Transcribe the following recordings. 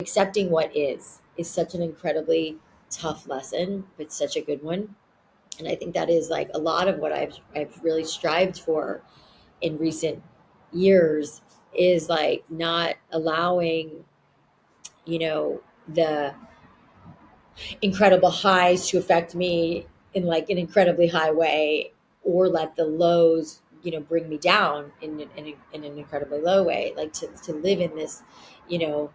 accepting what is such an incredibly tough lesson, but such a good one. And I think that is like a lot of what I've really strived for in recent years, is like not allowing, the incredible highs to affect me in like an incredibly high way, or let the lows, bring me down in an incredibly low way. Like to live in this, you know,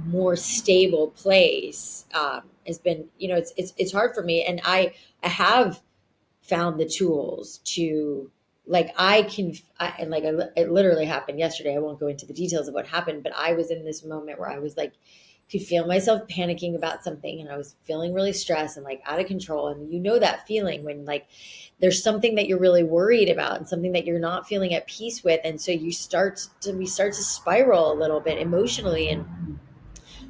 more stable place, has been, it's hard for me. And I have found the tools to, like, it literally happened yesterday. I won't go into the details of what happened, but I was in this moment where I was like, could feel myself panicking about something, and I was feeling really stressed and like out of control. And that feeling when like there's something that you're really worried about and something that you're not feeling at peace with. And so we start to spiral a little bit emotionally. And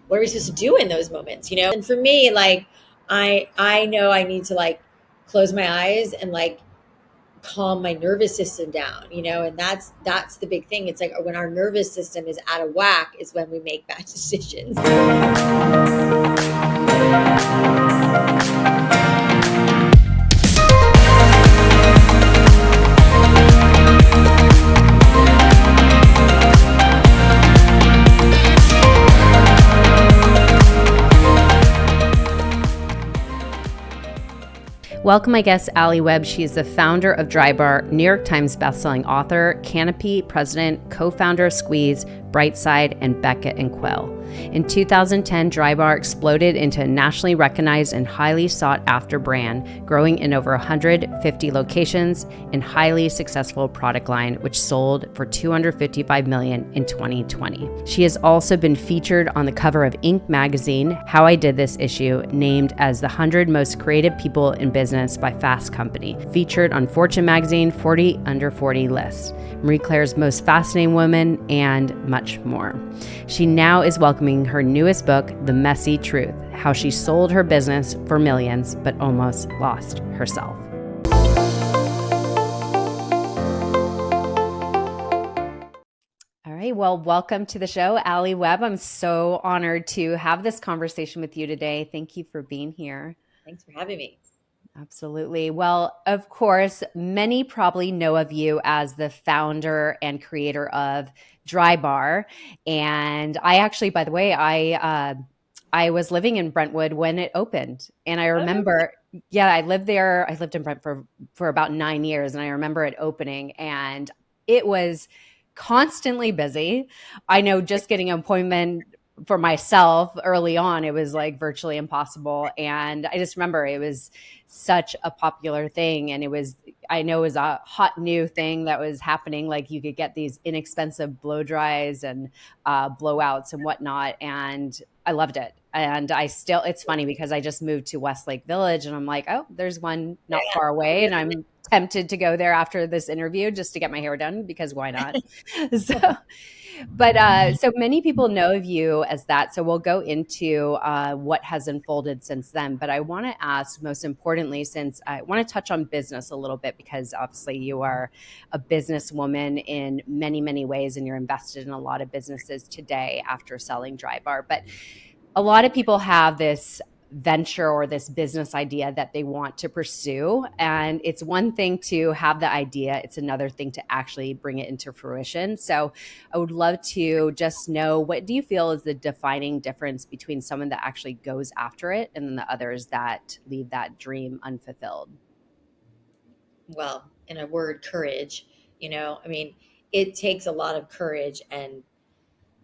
what are we supposed to do in those moments, And for me, like, I know I need to like close my eyes and like calm my nervous system down, and that's the big thing. It's like when our nervous system is out of whack is when we make bad decisions. Welcome my guest, Alli Webb. She is the founder of Drybar, New York Times bestselling author, Canopy president, co-founder of Squeeze, Brightside, and Becket and Quill. In 2010, Drybar exploded into a nationally recognized and highly sought-after brand, growing in over 150 locations and highly successful product line, which sold for $255 million in 2020. She has also been featured on the cover of Inc. magazine, How I Did This issue, named as the 100 most creative people in business by Fast Company, featured on Fortune magazine 40 Under 40 list, Marie Claire's Most Fascinating Woman, and much more. She now is welcoming her newest book, The Messy Truth, How She Sold Her Business for Millions but Almost Lost Herself. All right, well, welcome to the show, Alli Webb. I'm so honored to have this conversation with you today. Thank you for being here. Thanks for having me. Absolutely. Well, of course, many probably know of you as the founder and creator of Drybar. And I actually, by the way, I was living in Brentwood when it opened. And I remember, I lived there. I lived in Brent for about 9 years. And I remember it opening, and it was constantly busy. I know just getting an appointment for myself early on, it was like virtually impossible. And I just remember it was such a popular thing. And I know it was a hot new thing that was happening. Like you could get these inexpensive blow dries and blowouts and whatnot. And I loved it. And it's funny because I just moved to Westlake Village, and I'm like, oh, there's one not far away. And I'm tempted to go there after this interview just to get my hair done, because why not? So many people know of you as that. So we'll go into what has unfolded since then. But I want to ask, most importantly, since I want to touch on business a little bit, because obviously you are a businesswoman in many, many ways, and you're invested in a lot of businesses today after selling Drybar. But a lot of people have this venture or this business idea that they want to pursue. And it's one thing to have the idea. It's another thing to actually bring it into fruition. So I would love to just know, what do you feel is the defining difference between someone that actually goes after it and then the others that leave that dream unfulfilled? Well, in a word, courage. It takes a lot of courage and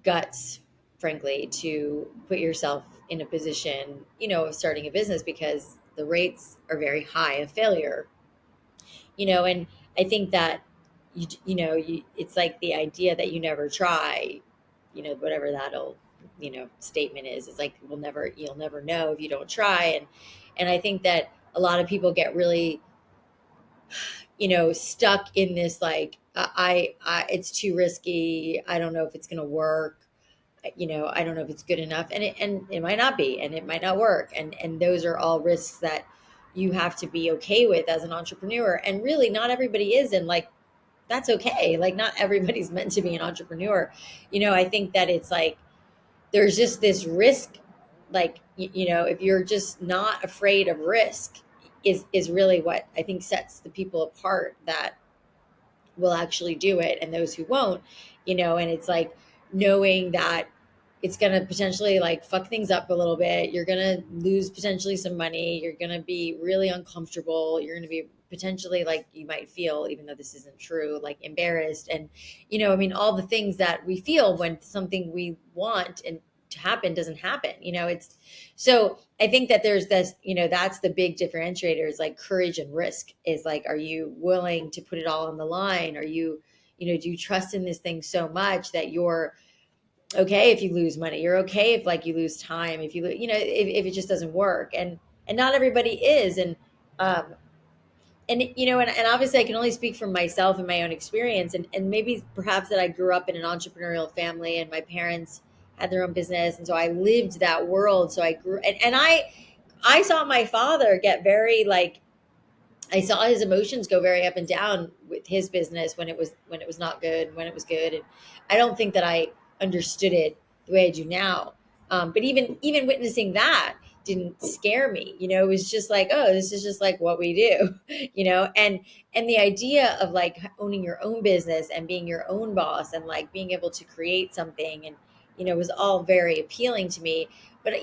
guts, frankly, to put yourself in a position, of starting a business, because the rates are very high of failure. And I think that it's like the idea that you never try, whatever that old, statement is. It's like you'll never know if you don't try. And I think that a lot of people get really, stuck in this, like, it's too risky. I don't know if it's going to work. I don't know if it's good enough, and it might not be, and it might not work. And those are all risks that you have to be okay with as an entrepreneur. And really not everybody is. And like, that's okay. Like not everybody's meant to be an entrepreneur. I think that it's like, there's just this risk, like, if you're just not afraid of risk, is really what I think sets the people apart that will actually do it and those who won't, and it's like knowing that it's going to potentially like fuck things up a little bit. You're going to lose potentially some money. You're going to be really uncomfortable. You're going to be potentially, like, you might feel, even though this isn't true, like embarrassed. And, I mean, all the things that we feel when something we want and to happen doesn't happen, it's so I think that there's this, that's the big differentiator is like courage and risk is like, are you willing to put it all on the line? Are you, do you trust in this thing so much that you're okay if you lose money? You're okay if like you lose time, if you, if it just doesn't work. And not everybody is. Um, and obviously I can only speak from myself and my own experience, and maybe perhaps that I grew up in an entrepreneurial family and my parents had their own business. And so I lived that world. So I grew, and I saw my father get very like, I saw his emotions go very up and down with his business when it was not good, when it was good, and I don't think that I understood it the way I do now. But even witnessing that didn't scare me. It was just like, oh, this is just like what we do, and the idea of like owning your own business and being your own boss and like being able to create something, and was all very appealing to me. But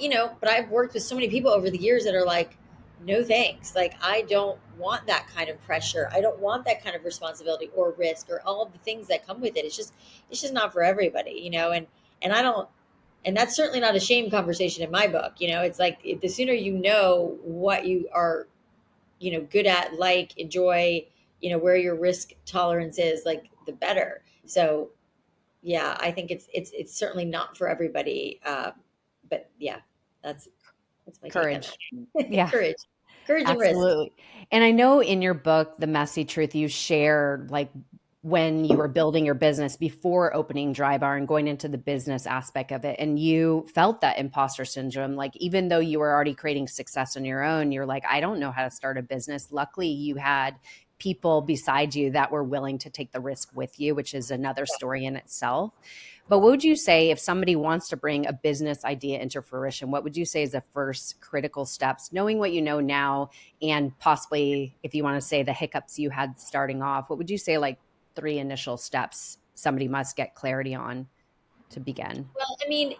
I've worked with so many people over the years that are like, no thanks, like I don't want that kind of pressure, I don't want that kind of responsibility or risk or all of the things that come with it. It's just not for everybody, and I don't, and that's certainly not a shame conversation in my book. It's like the sooner you know what you are, good at, like, enjoy, where your risk tolerance is, like, the better. So yeah, I think it's certainly not for everybody. But yeah, that's my take on Courage. that. Yeah. Courage and risk. Absolutely. And I know in your book, The Messy Truth, you shared like when you were building your business before opening Drybar and going into the business aspect of it. And you felt that imposter syndrome. Like, even though you were already creating success on your own, you're like, I don't know how to start a business. Luckily, you had people beside you that were willing to take the risk with you, which is another story in itself. But what would you say if somebody wants to bring a business idea into fruition? What would you say is the first critical steps, knowing what you know now, and possibly, if you want to say, the hiccups you had starting off? What would you say, like, three initial steps somebody must get clarity on to begin? Well, I mean,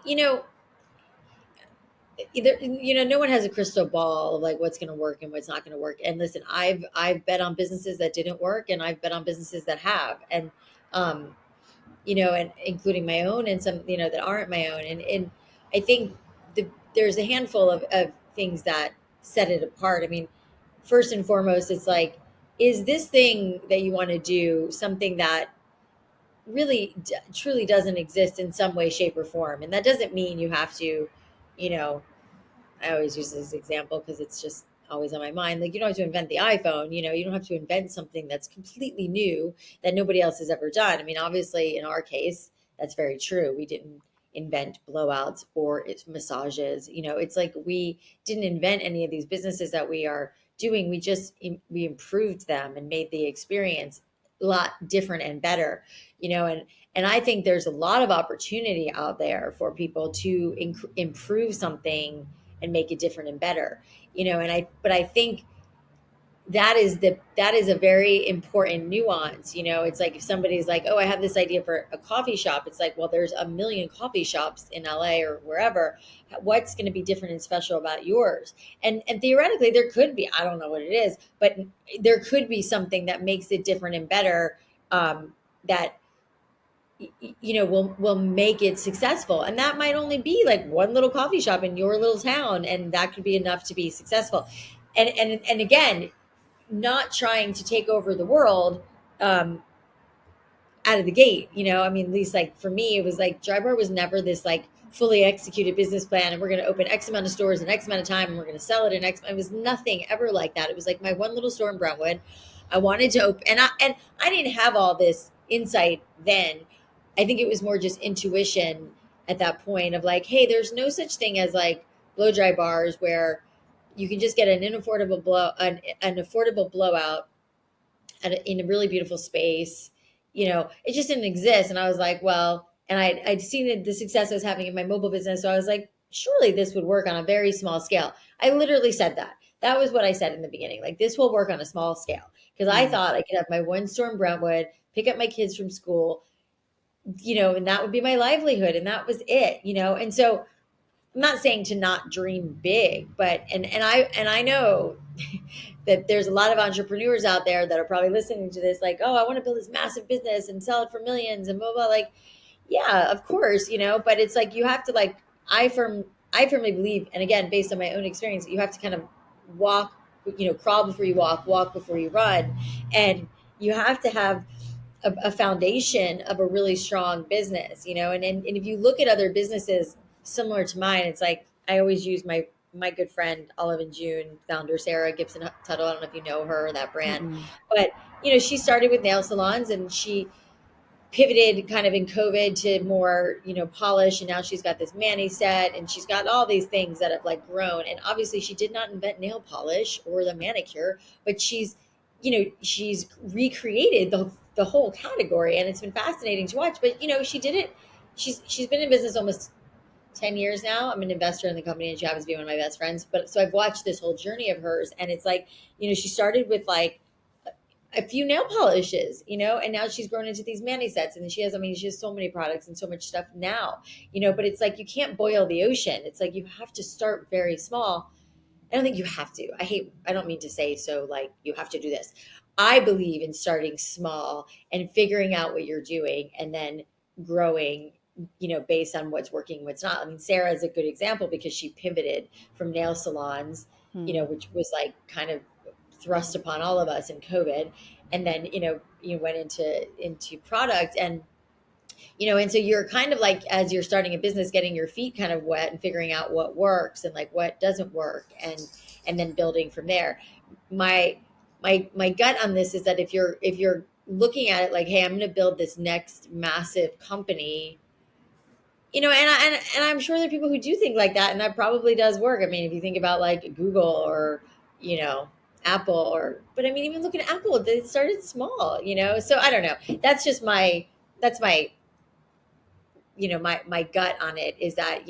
either, no one has a crystal ball of like what's going to work and what's not going to work. And listen, I've bet on businesses that didn't work, and I've bet on businesses that have. And um and including my own, and some, that aren't my own. And I think there's a handful of things that set it apart. I mean, first and foremost, it's like, is this thing that you want to do something that really truly doesn't exist in some way, shape, or form? And that doesn't mean you have to, you know I always use this example because it's just always on my mind. Like, you don't have to invent the iPhone, you don't have to invent something that's completely new that nobody else has ever done. I mean, obviously, in our case, that's very true. We didn't invent blowouts or it's massages. It's like we didn't invent any of these businesses that we are doing. We just we improved them and made the experience a lot different and better, and I think there's a lot of opportunity out there for people to improve something and make it different and better, but I think that is a very important nuance. It's like if somebody's like, oh, I have this idea for a coffee shop, it's like, well, there's a million coffee shops in LA or wherever. What's going to be different and special about yours? And theoretically there could be, I don't know what it is, but there could be something that makes it different and better, that will make it successful. And that might only be like one little coffee shop in your little town, and that could be enough to be successful. And again, not trying to take over the world, out of the gate. I mean, at least like for me, it was like Drybar was never this like fully executed business plan, and we're going to open X amount of stores in X amount of time, and we're going to sell it in X. It was nothing ever like that. It was like my one little store in Brentwood. I wanted to open, and I didn't have all this insight then. I think it was more just intuition at that point of like, hey, there's no such thing as like blow dry bars where you can just get an affordable blowout in a really beautiful space. It just didn't exist. And I was like, well, and I'd seen the success I was having in my mobile business. So I was like, surely this would work on a very small scale. I literally said that. That was what I said in the beginning. Like, this will work on a small scale, because I Mm, thought I could have my one store in Brentwood, pick up my kids from school, and that would be my livelihood. And that was it, And so I'm not saying to not dream big, but and I know that there's a lot of entrepreneurs out there that are probably listening to this, like, oh, I want to build this massive business and sell it for millions and blah blah. Like, yeah, of course, but it's like you have to like I firmly believe, and again, based on my own experience, you have to kind of walk, crawl before you walk before you run, and you have to have a foundation of a really strong business, and if you look at other businesses similar to mine, it's like I always use my good friend Olive and June founder Sarah Gibson Tuttle. I don't know if you know her or that brand, mm-mm. but she started with nail salons, and she pivoted kind of in COVID to more, polish. And now she's got this mani set, and she's got all these things that have like grown. And obviously she did not invent nail polish or the manicure, but she's recreated the whole category. And it's been fascinating to watch. But, she did it. She's been in business almost 10 years now. I'm an investor in the company, and she happens to be one of my best friends. But so I've watched this whole journey of hers. And it's like, she started with like a few nail polishes, and now she's grown into these mani sets, and she has so many products and so much stuff now, but it's like you can't boil the ocean. It's like you have to start very small. I don't think you have to. I don't mean to say so like you have to do this. I believe in starting small and figuring out what you're doing and then growing, based on what's working, what's not. I mean, Sarah is a good example because she pivoted from nail salons, Hmm. which was like kind of thrust upon all of us in COVID. And then, you went into product, and so you're kind of like, as you're starting a business, getting your feet kind of wet and figuring out what works and like what doesn't work, and then building from there. My my gut on this is that if you're looking at it like, hey, I'm going to build this next massive company, and I'm sure there are people who do think like that, and that probably does work. I mean, if you think about like Google or, you know, Apple, but I mean, even looking at Apple, they started small, So I don't know. That's my my gut on it is that,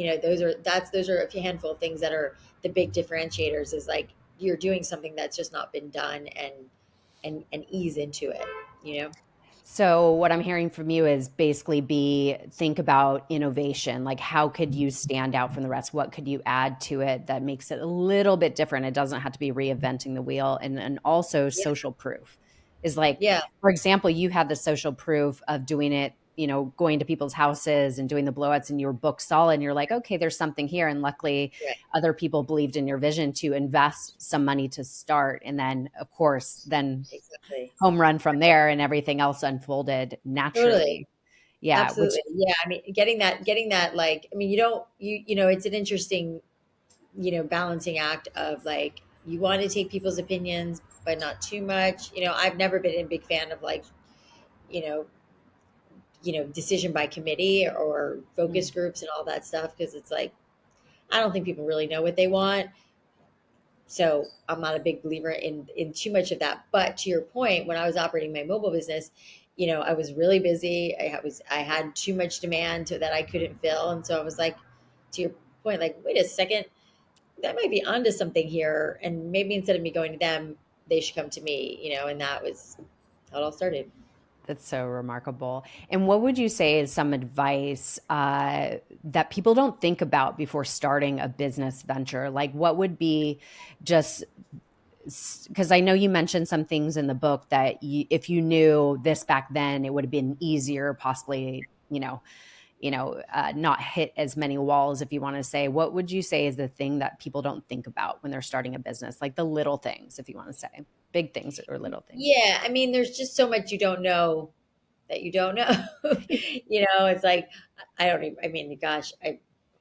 those are a handful of things that are the big differentiators, is like you're doing something that's just not been done, and ease into it. So what I'm hearing from you is basically think about innovation. Like, how could you stand out from the rest? What could you add to it that makes it a little bit different? It doesn't have to be reinventing the wheel. And also Yeah. social proof is like, Yeah. for example, you had the social proof of doing it, going to people's houses and doing the blowouts, and your book solid. And you're like, okay, there's something here. And luckily Right. other people believed in your vision to invest some money to start. And then of course, then Exactly. home run from there, and everything else unfolded Totally. naturally. Yeah, which Absolutely. Yeah. I mean, getting that, like, I mean, it's an interesting, balancing act of like, you want to take people's opinions, but not too much. I've never been a big fan of like, you know, decision by committee or focus mm, groups and all that stuff. Cause it's like, I don't think people really know what they want. So I'm not a big believer in too much of that. But to your point, when I was operating my mobile business, I was really busy. I had too much demand that I couldn't fill, and so I was like, to your point, like, wait a second, that might be onto something here, and maybe instead of me going to them, they should come to me. And that was how it all started. that's so remarkable. And what would you say is some advice that people don't think about before starting a business venture? Like, what would be just because I know you mentioned some things in the book that if you knew this back then, it would have been easier, possibly, not hit as many walls, if you want to say. What would you say is the thing that people don't think about when they're starting a business? Like the little things, if you want to say big things or little things. Yeah, I mean, there's just so much you don't know that you don't know. It's like I don't even. I mean, gosh, I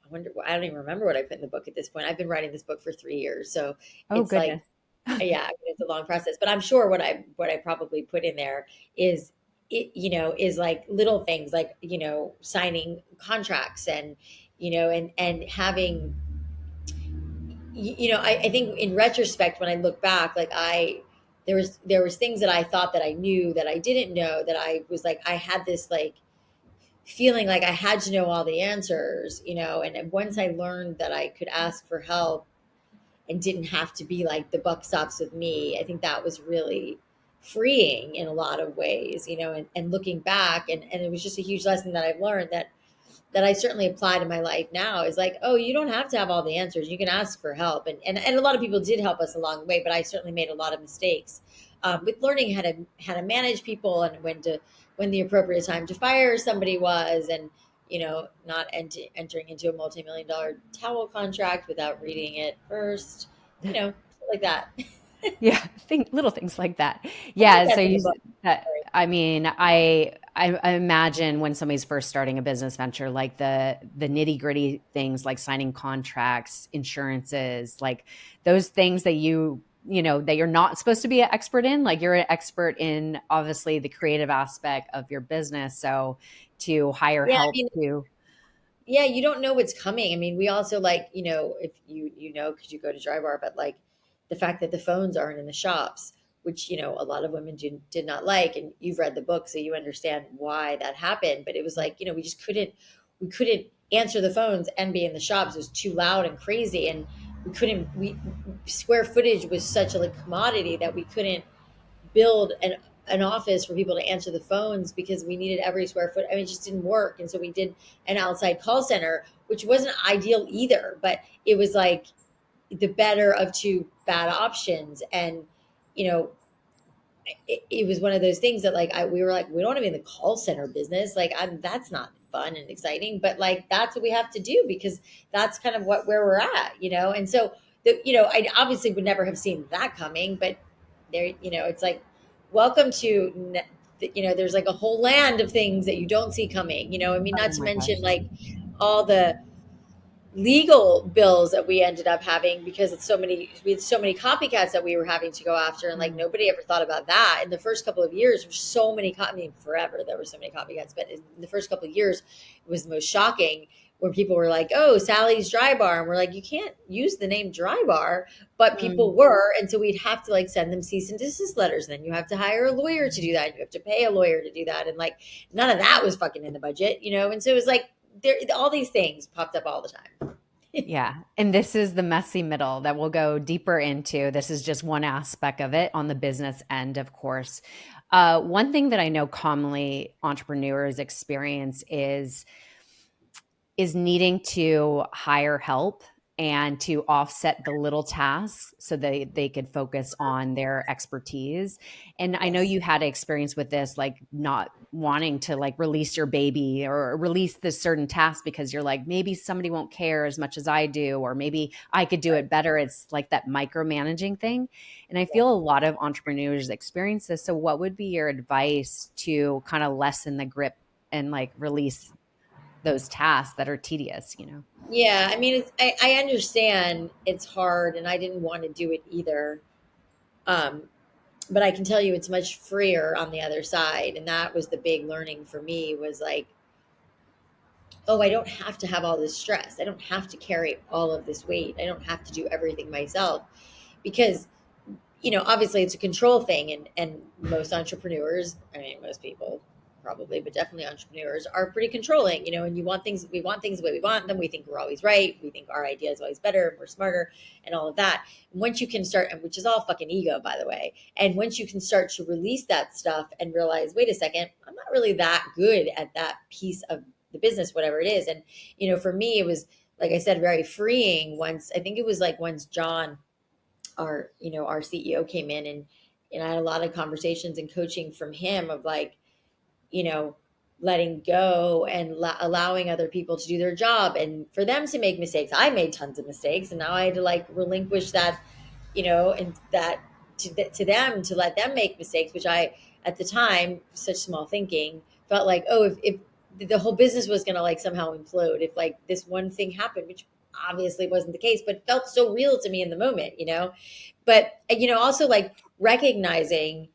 wonder. I don't even remember what I put in the book at this point. I've been writing this book for 3 years, so Oh, it's like, goodness. yeah, I mean, it's a long process. But I'm sure what I probably put in there is is like little things like signing contracts, and and having I think in retrospect, when I look back, like there was things that I thought that I knew that I didn't know, that I was like, I had this like feeling like I had to know all the answers, and once I learned that I could ask for help and didn't have to be like the buck stops with me, I think that was really freeing in a lot of ways, and looking back, and it was just a huge lesson that I've learned that I certainly apply to my life now is like, oh, you don't have to have all the answers. You can ask for help. And a lot of people did help us along the way, but I certainly made a lot of mistakes with learning how to manage people and when the appropriate time to fire somebody was, and not entering into a multi-million dollar towel contract without reading it first, like that. Yeah, little things like that. I think Yeah, so that's in the book. Sorry. I mean, I imagine when somebody's first starting a business venture, like the nitty-gritty things like signing contracts, insurances, like those things that that you're not supposed to be an expert in. Like you're an expert in obviously the creative aspect of your business. So to hire Yeah, I help mean, to yeah, you don't know what's coming. I mean, we also like, if because you go to Drybar, but like the fact that the phones aren't in the shops, which, a lot of women did not like. And you've read the book, so you understand why that happened. But it was like, we just we couldn't answer the phones and be in the shops. It was too loud and crazy. And square footage was such a like commodity that we couldn't build an office for people to answer the phones because we needed every square foot. I mean, it just didn't work. And so we did an outside call center, which wasn't ideal either, but it was like the better of two bad options. And, you know, it was one of those things that like we were like, we don't want to be in the call center business. Like that's not fun and exciting, but like that's what we have to do because that's kind of where we're at, And so I obviously would never have seen that coming, but there, it's like welcome to there's like a whole land of things that you don't see coming. I mean, not oh to my mention gosh. like all the legal bills that we ended up having because it's we had so many copycats that we were having to go after, and like Mm, nobody ever thought about that in the first couple of years. There's so many I mean, forever there were so many copycats, but in the first couple of years it was the most shocking where people were like, oh, Sally's Dry Bar, and we're like, you can't use the name Dry Bar, but mm. people were, and so we'd have to like send them cease and desist letters, and then you have to hire a lawyer to do that, and you have to pay a lawyer to do that, and like none of that was fucking in the budget, and so it was like there all these things popped up all the time. Yeah. And this is the messy middle that we'll go deeper into. This is just one aspect of it on the business end, of course. One thing that I know commonly entrepreneurs experience is needing to hire help and to offset the little tasks so they could focus on their expertise. And I know Yes. you had experience with this, like not wanting to like release your baby or release this certain task because you're like, maybe somebody won't care as much as I do, or maybe I could do Right. it better. It's like that micromanaging thing. And I Yeah. feel a lot of entrepreneurs experience this. So what would be your advice to kind of lessen the grip and like release those tasks that are tedious? Yeah, I mean, I understand it's hard, and I didn't want to do it either. Um, but I can tell you, it's much freer on the other side, and that was the big learning for me. Was like, oh, I don't have to have all this stress. I don't have to carry all of this weight. I don't have to do everything myself, because obviously it's a control thing, and most entrepreneurs, I mean, most people probably, but definitely entrepreneurs are pretty controlling, and we want things the way we want them. We think we're always right. We think our idea is always better and we're smarter and all of that. And once you can start, and which is all fucking ego, by the way, and once you can start to release that stuff and realize, wait a second, I'm not really that good at that piece of the business, whatever it is. And, for me, it was, like I said, very freeing once, I think it was like once John, our CEO, came in, and I had a lot of conversations and coaching from him of like, you know, letting go and allowing other people to do their job and for them to make mistakes. I made tons of mistakes, and now I had to like relinquish that, and that to them, to let them make mistakes, which I, at the time, such small thinking, felt like, oh, if the whole business was going to like somehow implode if like this one thing happened, which obviously wasn't the case, but felt so real to me in the moment. But also like recognizing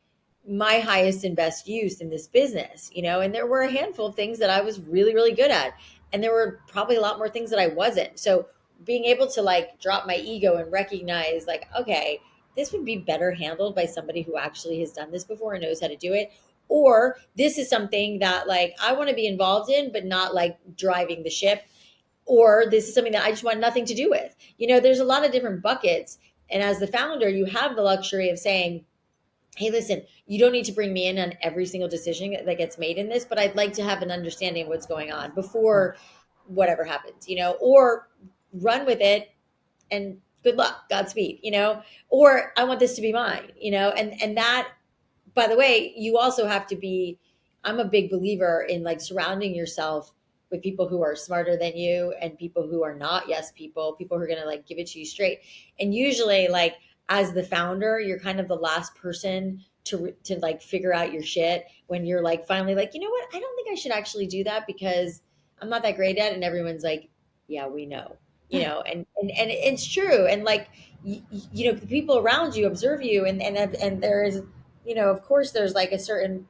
my highest and best use in this business, and there were a handful of things that I was really, really good at. And there were probably a lot more things that I wasn't. So being able to like drop my ego and recognize like, okay, this would be better handled by somebody who actually has done this before and knows how to do it. Or this is something that like I want to be involved in, but not like driving the ship. Or this is something that I just want nothing to do with. There's a lot of different buckets. And as the founder, you have the luxury of saying, hey, listen, you don't need to bring me in on every single decision that gets made in this, but I'd like to have an understanding of what's going on before whatever happens, or run with it and good luck, Godspeed, or I want this to be mine, and that, by the way, you also have to be, I'm a big believer in like surrounding yourself with people who are smarter than you and people who are not yes people who are going to like give it to you straight. And usually like as the founder, you're kind of the last person to like figure out your shit when you're like finally like, you know what? I don't think I should actually do that because I'm not that great at it. And everyone's like, yeah, we know, and it's true. And like, the people around you observe you and there is, of course there's like a certain,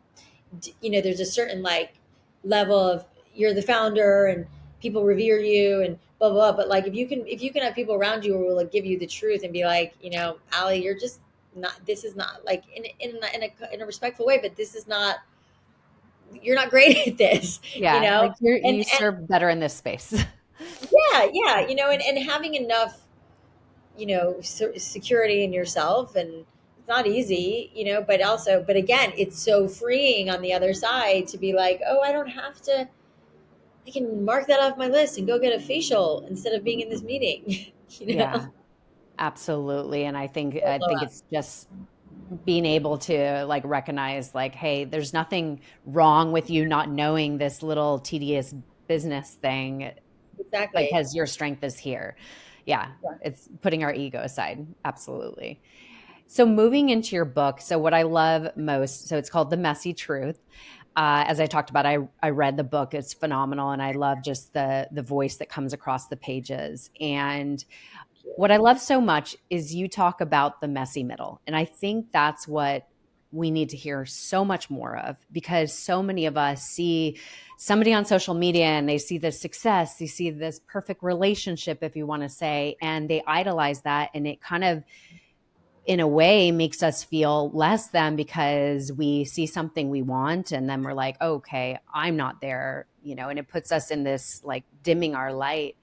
there's a certain like level of you're the founder and people revere you and blah, blah, blah. But like, if you can have people around you who will like give you the truth and be like, Allie, you're just not, this is not like in a respectful way, but this is not, you're not great at this, Yeah, like and you serve better in this space. yeah, yeah, and having enough, security in yourself. And it's not easy, but again, it's so freeing on the other side to be like, oh, I don't have to, I can mark that off my list and go get a facial instead of being in this meeting. you Yeah, know absolutely. And I think Blow I think up. it's just being able to like recognize like, hey, there's nothing wrong with you not knowing this little tedious business thing Exactly. because your strength is here. Yeah, Yeah. it's putting our ego aside. Absolutely. So moving into your book, so what I love most, so it's called The Messy Truth. As I talked about, I read the book. It's phenomenal, and I love just the voice that comes across the pages. And what I love so much is you talk about the messy middle. And I think that's what we need to hear so much more of, because so many of us see somebody on social media and they see this success, they see this perfect relationship, if you want to say, and they idolize that. And it kind of, in a way, makes us feel less than because we see something we want and then we're like, oh, okay, I'm not there, and it puts us in this like dimming our light.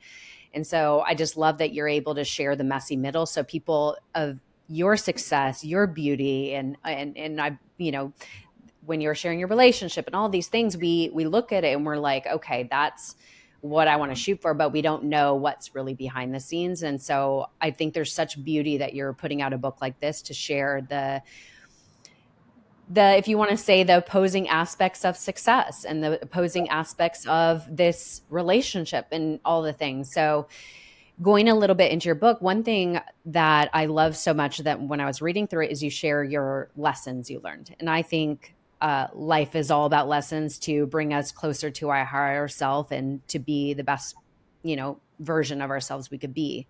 And so I just love that you're able to share the messy middle so people of your success, your beauty, and I, when you're sharing your relationship and all these things, we look at it and we're like, okay, that's what I want to shoot for, but we don't know what's really behind the scenes. And so I think there's such beauty that you're putting out a book like this to share the if you want to say the opposing aspects of success and the opposing aspects of this relationship and all the things. So going a little bit into your book, one thing that I love so much that when I was reading through it is you share your lessons you learned. And I think life is all about lessons to bring us closer to our higher self and to be the best, version of ourselves we could be.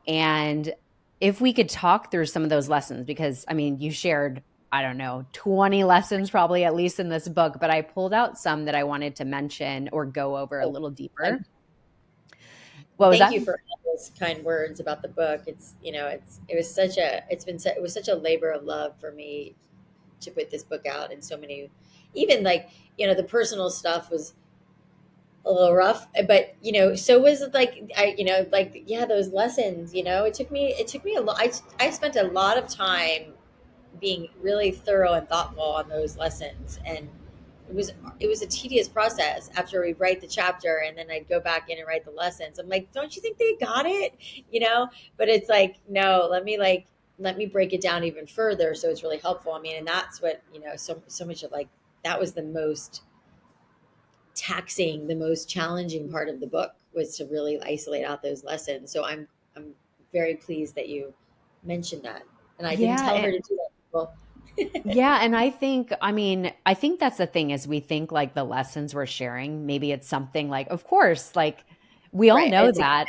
And if we could talk through some of those lessons, because I mean, you shared, I don't know, 20 lessons probably at least in this book, but I pulled out some that I wanted to mention or go over a Oh, little I, deeper. What was thank that? you for all those kind words about the book. It was such a labor of love for me to put this book out. And so many, even like, the personal stuff was a little rough, but so was it like like, yeah, those lessons, it took me a lot. I spent a lot of time being really thorough and thoughtful on those lessons. And it was it was a tedious process after we write the chapter and then I'd go back in and write the lessons. I'm like, don't you think they got it? But it's like, no, let me break it down even further so it's really helpful. I mean, and that's what, so much of like, that was the most taxing, the most challenging part of the book was to really isolate out those lessons. So I'm very pleased that you mentioned that. And I didn't Yeah. tell her to do that. Well, Yeah, and I think that's the thing is we think like the lessons we're sharing, maybe it's something like, of course, like we all right. know It's a, that.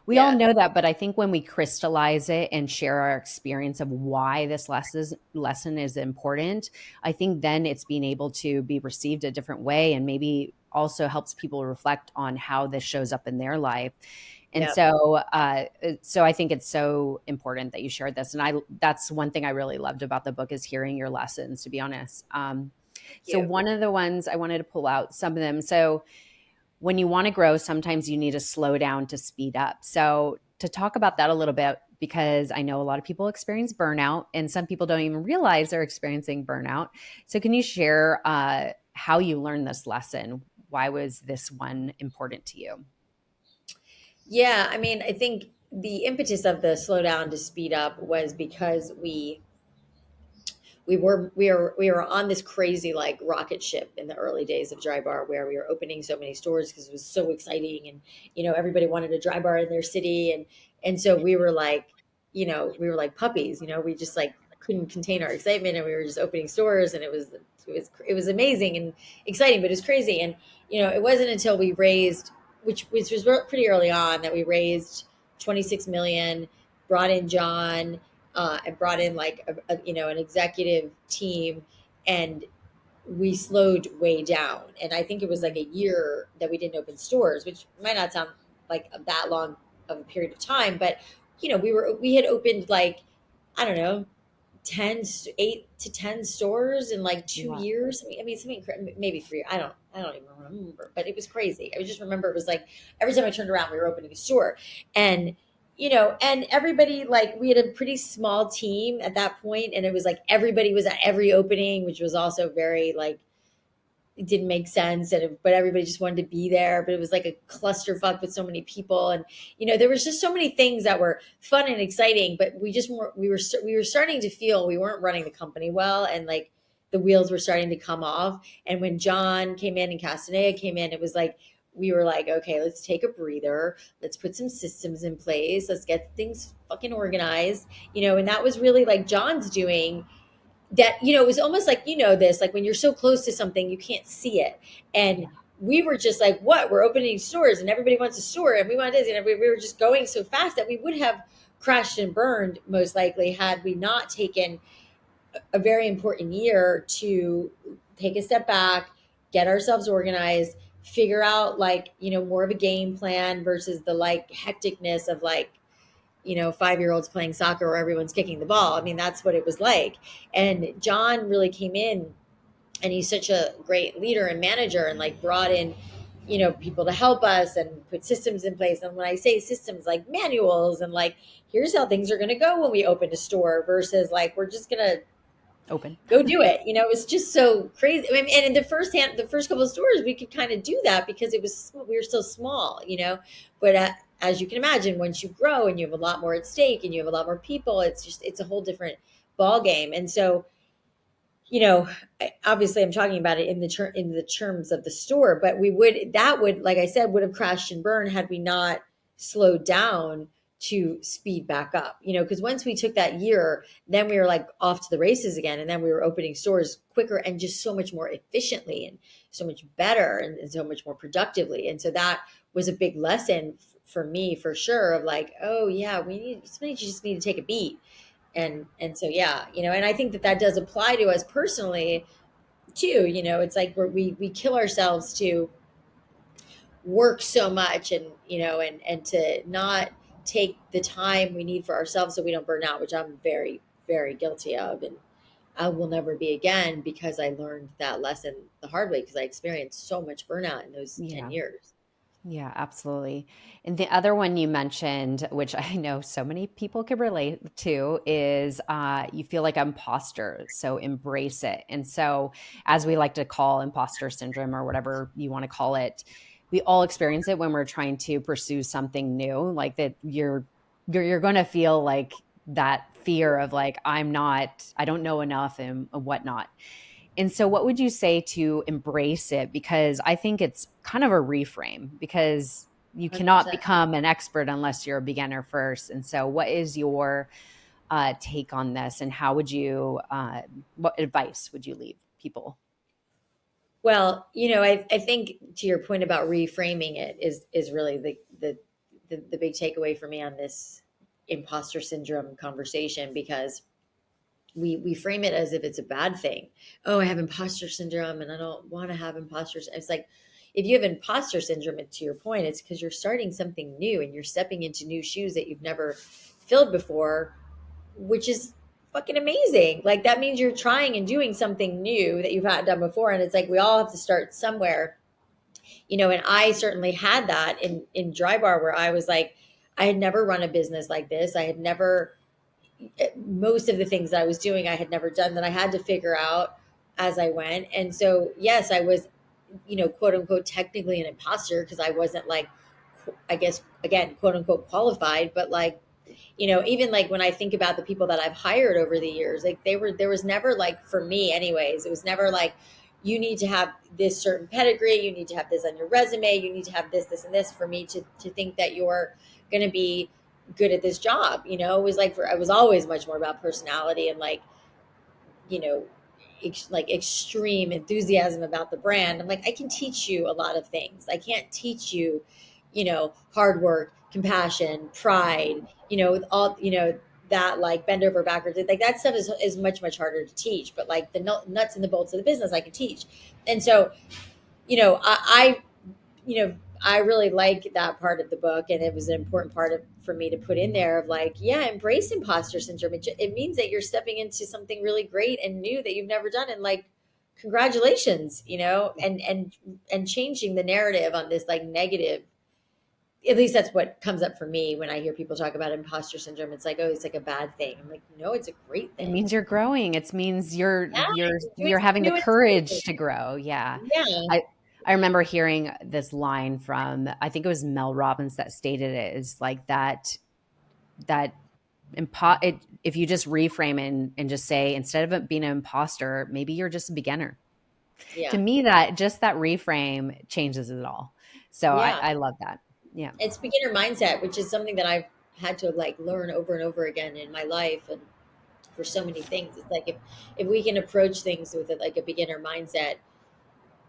We all yeah. know that, but I think when we crystallize it and share our experience of why this lesson is important, I think then it's being able to be received a different way and maybe also helps people reflect on how this shows up in their life. And Yeah. so I think it's so important that you shared this. And that's one thing I really loved about the book is hearing your lessons, to be honest. So You. one of the ones I wanted to pull out, some of them. So when you want to grow, sometimes you need to slow down to speed up. So to talk about that a little bit, because I know a lot of people experience burnout and some people don't even realize they're experiencing burnout. So can you share how you learned this lesson? Why was this one important to you? Yeah, I mean, I think the impetus of the slow down to speed up was because we were on this crazy like rocket ship in the early days of Drybar, where we were opening so many stores because it was so exciting, and everybody wanted a Drybar in their city, and so we were like, we were like puppies, we just like couldn't contain our excitement, and we were just opening stores, and it was amazing and exciting, but it was crazy. And it wasn't until we raised, which was pretty early on, that we raised 26 million, brought in John, and brought in like an executive team, and we slowed way down. And I think it was like a year that we didn't open stores, which might not sound like that long of a period of time, but we had opened like, I don't know, 8 to 10 stores in like 2 years. I mean, something, maybe three. I don't even remember, but it was crazy. I just remember it was like every time I turned around, we were opening a store, and and everybody, like, we had a pretty small team at that point, and it was like everybody was at every opening, which was also very like, it didn't make sense, but everybody just wanted to be there, but it was like a clusterfuck with so many people, and there was just so many things that were fun and exciting, but we were starting to feel we weren't running the company well, and like the wheels were starting to come off. And when John came in and Castaneda came in, it was like we were like, okay, let's take a breather, let's put some systems in place, let's get things fucking organized, and that was really like John's doing. That it was almost like, this, like when you're so close to something you can't see it. And Yeah. we were just like, what, we're opening stores and everybody wants a store, and we want this, and we were just going so fast that we would have crashed and burned most likely, had we not taken a very important year to take a step back, get ourselves organized, figure out like, more of a game plan versus the like hecticness of like, 5-year-olds playing soccer where everyone's kicking the ball. I mean, that's what it was like. And John really came in, and he's such a great leader and manager, and like brought in, people to help us and put systems in place. And when I say systems, like manuals, and like, here's how things are going to go when we open a store, versus like, we're just going to Open. go do it. It was just so crazy. I mean, and in the first couple of stores, we could kind of do that because we were still small, but as you can imagine, once you grow and you have a lot more at stake and you have a lot more people, it's a whole different ball game. And so, obviously I'm talking about it in the terms of the store, but that would, like I said, would have crashed and burned had we not slowed down to speed back up, because once we took that year, then we were like off to the races again. And then we were opening stores quicker and just so much more efficiently and so much better, and so much more productively. And so that was a big lesson for me, for sure, of like, oh yeah, somebody just need to take a beat. And so yeah, and I think that does apply to us personally too. It's like we kill ourselves to work so much, and and to not take the time we need for ourselves so we don't burn out, which I'm very, very guilty of, and I will never be again, because I learned that lesson the hard way, because I experienced so much burnout in those 10 Yeah. years. Yeah, absolutely. And the other one you mentioned, which I know so many people can relate to, is you feel like imposter. So embrace it. And so, as we like to call imposter syndrome or whatever you want to call it, we all experience it when we're trying to pursue something new. Like that, you're going to feel like that fear of like I don't know enough and whatnot. And so, what would you say to embrace it? Because I think it's kind of a reframe, because you cannot 100%. become an expert unless you're a beginner first. And so, what is your take on this? And how would what advice would you leave people? Well, I think to your point about reframing it is really the big takeaway for me on this imposter syndrome conversation, because we frame it as if it's a bad thing. Oh, I have imposter syndrome and I don't want to have imposter. It's like, if you have imposter syndrome, and to your point, it's because you're starting something new and you're stepping into new shoes that you've never filled before, which is fucking amazing. Like that means you're trying and doing something new that you've not done before. And it's like we all have to start somewhere, and I certainly had that in Drybar, where I was like, I had never run a business like this. I had never, most of the things that I was doing, I had never done, that I had to figure out as I went. And so, yes, I was, quote unquote, technically an imposter because I wasn't like, I guess, again, quote unquote, qualified, but like, even like when I think about the people that I've hired over the years, like there was never like, for me anyways, it was never like, you need to have this certain pedigree, you need to have this on your resume, you need to have this and this for me to think that you're going to be good at this job. It was like, I was always much more about personality and like, you know, like extreme enthusiasm about the brand. I'm like, I can teach you a lot of things. I can't teach you, hard work, compassion, pride, all, that like bend over backwards. Like that stuff is much, much harder to teach, but like the nuts and the bolts of the business I can teach. And so, I you know, I really like that part of the book, and it was an important part for me to put in there of like, yeah, embrace imposter syndrome. It means that you're stepping into something really great and new that you've never done, and like, congratulations, and changing the narrative on this like negative. At least that's what comes up for me when I hear people talk about imposter syndrome. It's like, oh, it's like a bad thing. I'm like, no, it's a great It thing. means you're growing. It means Yeah, you're you're doing having something the new and courage exciting. to grow. Yeah. Yeah, I remember hearing this line from, I think it was Mel Robbins that stated it, is like that if you just reframe and just say, instead of it being an imposter, maybe you're just a beginner. To yeah, me, that just that reframe changes it all. So yeah. I love that. Yeah. It's beginner mindset, which is something that I've had to like learn over and over again in my life, and for so many things. It's like, if we can approach things with like a beginner mindset,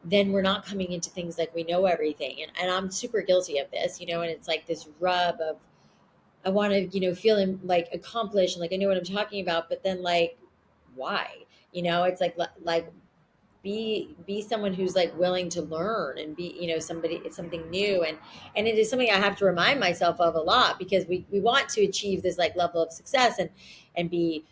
then we're not coming into things like we know everything. And I'm super guilty of this, and it's like this rub of, I want to, feel like accomplished and like I know what I'm talking about, but then like, why? It's like be someone who's like willing to learn and be, somebody, it's something new. And it is something I have to remind myself of a lot, because we want to achieve this like level of success and be,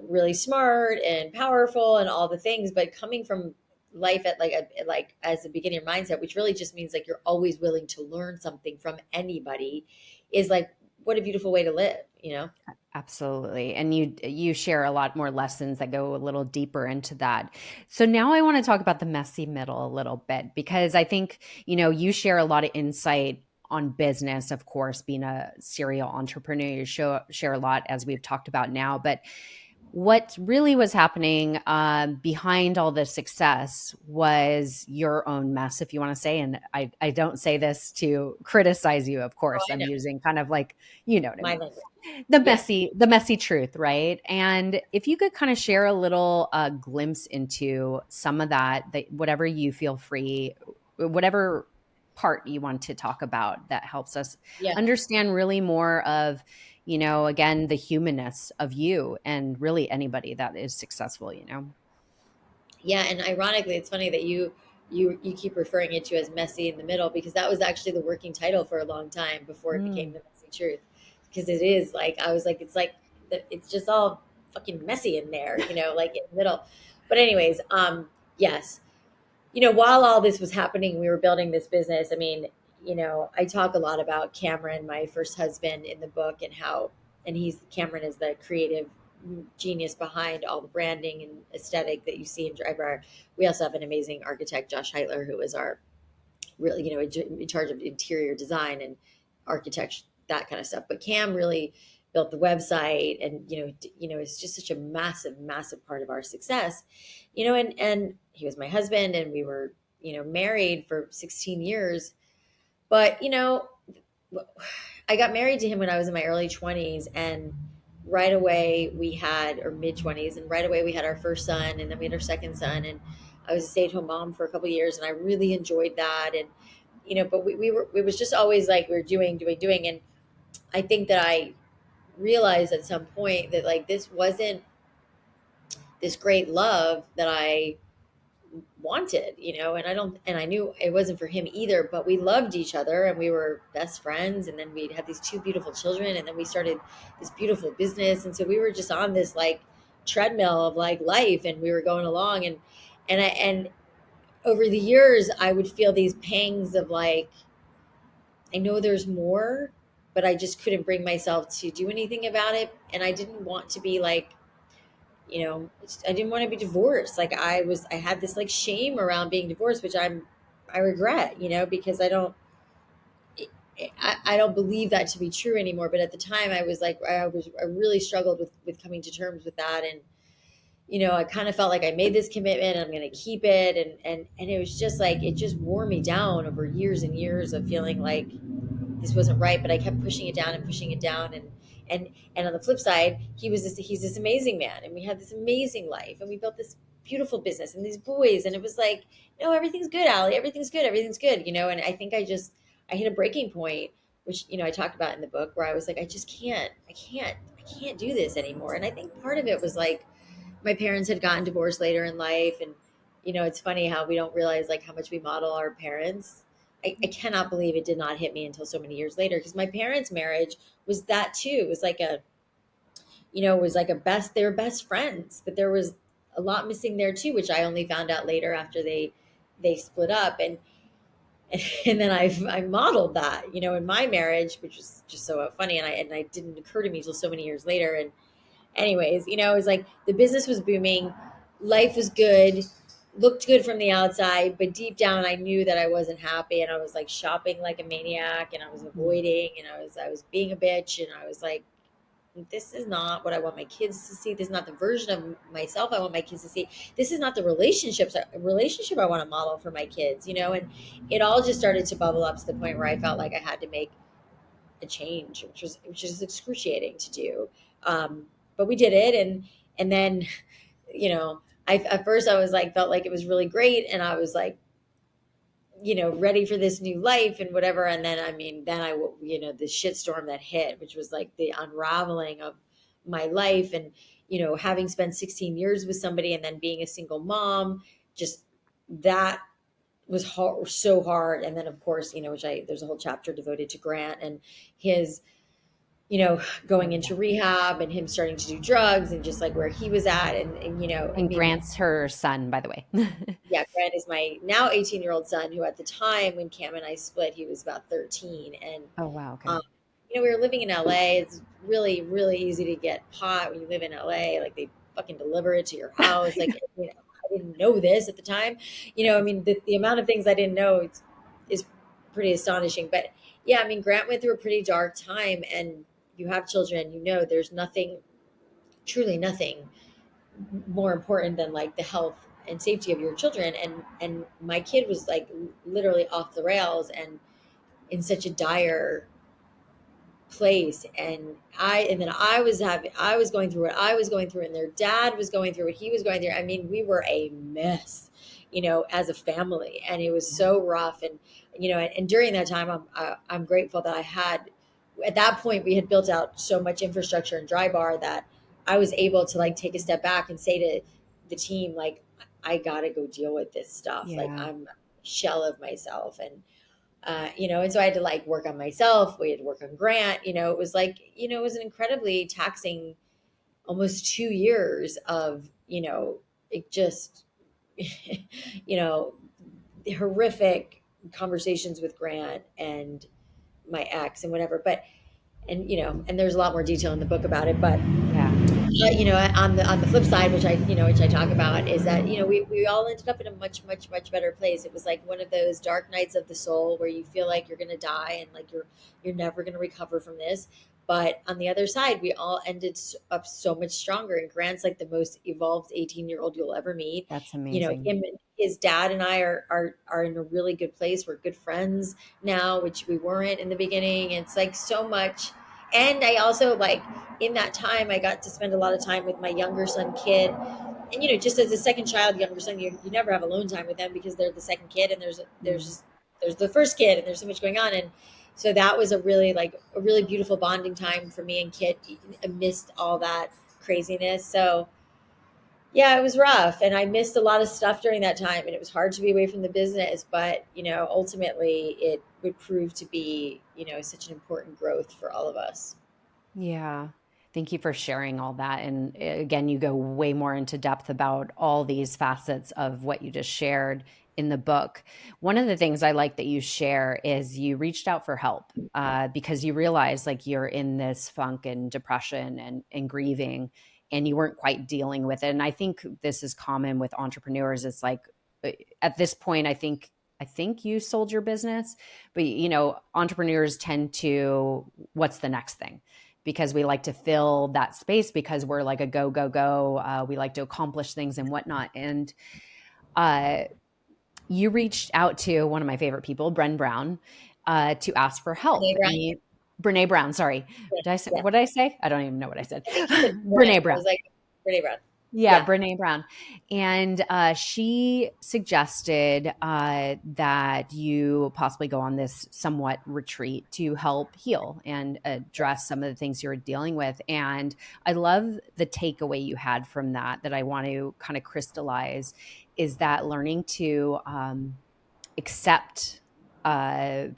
really smart and powerful and all the things, but coming from life at like as a beginner mindset, which really just means like you're always willing to learn something from anybody, is like, what a beautiful way to live. Absolutely. And you share a lot more lessons that go a little deeper into that. So now I want to talk about the messy middle a little bit, because I think, you share a lot of insight on business, of course, being a serial entrepreneur. You share a lot, as we've talked about now, but what really was happening behind all the success was your own mess, if you want to say. And I don't say this to criticize you, of Oh, course. I I'm know. using kind of like, you know what I My mean, language. the Yeah. messy truth, right? And if you could kind of share a little glimpse into some of that whatever you feel free, whatever part you want to talk about that helps us Yeah. understand really more of, again, the humanness of you and really anybody that is successful. Yeah, and ironically, it's funny that you keep referring it to as messy in the middle, because that was actually the working title for a long time before it became Mm. the messy truth. Because it is like, I was like, it's like it's just all fucking messy in there, like in the middle. But anyways, yes, while all this was happening, we were building this business. I mean, I talk a lot about Cameron, my first husband, in the book, and how, and Cameron is the creative genius behind all the branding and aesthetic that you see in Drybar. We also have an amazing architect, Josh Heitler, who is our really, in charge of interior design and architecture, that kind of stuff. But Cam really built the website, and it's just such a massive, massive part of our success. And he was my husband, and we were married for 16 years. But I got married to him when I was in my early 20s, and right away we had, or mid 20s, and right away we had our first son, and then we had our second son, and I was a stay-at-home mom for a couple of years, and I really enjoyed that. And but we were, it was just always like we were doing. And I think that I realized at some point that like this wasn't this great love that I wanted, and I knew it wasn't for him either, but we loved each other and we were best friends. And then we had these two beautiful children, and then we started this beautiful business. And so we were just on this like treadmill of like life, and we were going along, and over the years I would feel these pangs of like, I know there's more, but I just couldn't bring myself to do anything about it. And I didn't want to be like, I didn't want to be divorced. Like I had this like shame around being divorced, which I regret, because I don't believe that to be true anymore. But at the time I was like, I really struggled with coming to terms with that. And, I kind of felt like I made this commitment, I'm going to keep it. And it was just like, it just wore me down over years and years of feeling like this wasn't right, but I kept pushing it down and pushing it down. And on the flip side, he's this amazing man, and we had this amazing life, and we built this beautiful business and these boys, and it was like, no, everything's good, Allie, everything's good, and I think I hit a breaking point, which, I talked about in the book, where I was like, I just can't do this anymore. And I think part of it was like, my parents had gotten divorced later in life, and it's funny how we don't realize like how much we model our parents. I cannot believe it did not hit me until so many years later, because my parents' marriage was that too. It was like they were best friends, but there was a lot missing there too, which I only found out later after they split up. And then I modeled that, in my marriage, which was just so funny. And I didn't occur to me until so many years later. And anyways, it was like the business was booming, life was good, looked good from the outside, but deep down I knew that I wasn't happy, and I was like shopping like a maniac, and I was avoiding, and I was being a bitch, and I was like, this is not what I want my kids to see. This is not the version of myself I want my kids to see. This is not the relationship I want to model for my kids, and it all just started to bubble up to the point where I felt like I had to make a change, which is excruciating to do. But we did it, and then, I at first I was like, felt like it was really great, and I was like, ready for this new life and whatever. And then, I mean, then the shitstorm that hit, which was like the unraveling of my life, and having spent 16 years with somebody, and then being a single mom, just that was hard, so hard. And then, of course, there's a whole chapter devoted to Grant and his, going into rehab, and him starting to do drugs, and just like where he was at. And I And mean, Grant's her son, by the way. yeah, Grant is my now 18-year-old son, who at the time when Cam and I split, he was about 13. And, Oh, wow. Okay. um, we were living in LA. It's really, really easy to get pot when you live in LA. Like, they fucking deliver it to your house. Like, I didn't know this at the time. I mean, the amount of things I didn't know is pretty astonishing. But yeah, I mean, Grant went through a pretty dark time, and you have children, there's nothing, truly nothing more important than like the health and safety of your children. And my kid was like literally off the rails, and in such a dire place. And then I was going through what I was going through, and their dad was going through what he was going through. I mean, we were a mess, as a family, and it was so rough. And and during that time, I'm grateful that I had, at that point, we had built out so much infrastructure in Drybar that I was able to like take a step back and say to the team, like, I gotta go deal with this stuff. Like, Yeah. I'm a shell of myself. And and so I had to like work on myself. We had to work on Grant. It was like, it was an incredibly taxing, almost 2 years of, it just, you know, horrific conversations with Grant and my ex and whatever. And there's a lot more detail in the book about it. But Yeah. on the flip side, which I talk about, is that we all ended up in a much much much better place. It was like one of those dark nights of the soul where you feel like you're gonna die, and like you're never gonna recover from this. But on the other side, we all ended up so much stronger. And Grant's like the most evolved 18-year-old you'll ever meet. That's amazing. Him and his dad and I are in a really good place. We're good friends now, which we weren't in the beginning. It's like so much. And I also, like, in that time, I got to spend a lot of time with my younger son kid. And just as a second child, younger son, you never have alone time with them, because they're the second kid, and Mm. there's the first kid, and there's so much going on. And so that was a really beautiful bonding time for me and Kit amidst all that craziness. So yeah, it was rough, and I missed a lot of stuff during that time, and it was hard to be away from the business. But ultimately, it would prove to be such an important growth for all of us. Yeah. Thank you for sharing all that. And again, you go way more into depth about all these facets of what you just shared in the book. One of the things I like that you share is you reached out for help because you realized like you're in this funk and depression and grieving, and you weren't quite dealing with it. And I think this is common with entrepreneurs. It's like at this point, I think you sold your business, but entrepreneurs tend to, what's the next thing? Because we like to fill that space because we're like a go, go, go. We like to accomplish things and whatnot. And uh, you reached out to one of my favorite people, Bren Brown, to ask for help. Renee Brown. Brene Brown, sorry. Yeah, Did I say, yeah. what did I say? I don't even know what I said. I think you said Brent. Brene I Brown. was like, Renee Brown. Yeah, Yeah. Brene Brown. And she suggested that you possibly go on this somewhat retreat to help heal and address some of the things you're dealing with. And I love the takeaway you had from that I want to kind of crystallize is that learning to accept. Let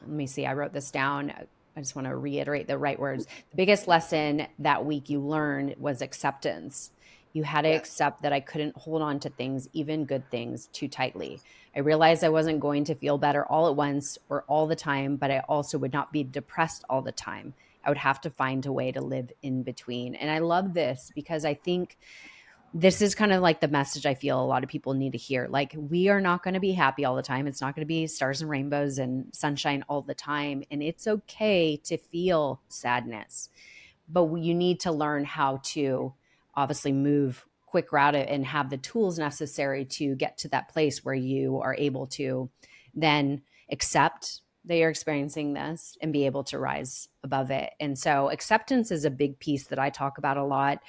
me see, I wrote this down. I just want to reiterate the right words. The biggest lesson that week you learned was acceptance. You had to Yes. accept that I couldn't hold on to things, even good things, too tightly. I realized I wasn't going to feel better all at once or all the time, but I also would not be depressed all the time. I would have to find a way to live in between. And I love this because I think this is kind of like the message I feel a lot of people need to hear. Like, we are not going to be happy all the time. It's not going to be stars and rainbows and sunshine all the time. And it's okay to feel sadness, but you need to learn how to obviously move quick route it and have the tools necessary to get to that place where you are able to then accept that you're experiencing this and be able to rise above it. And so acceptance is a big piece that I talk about a lot.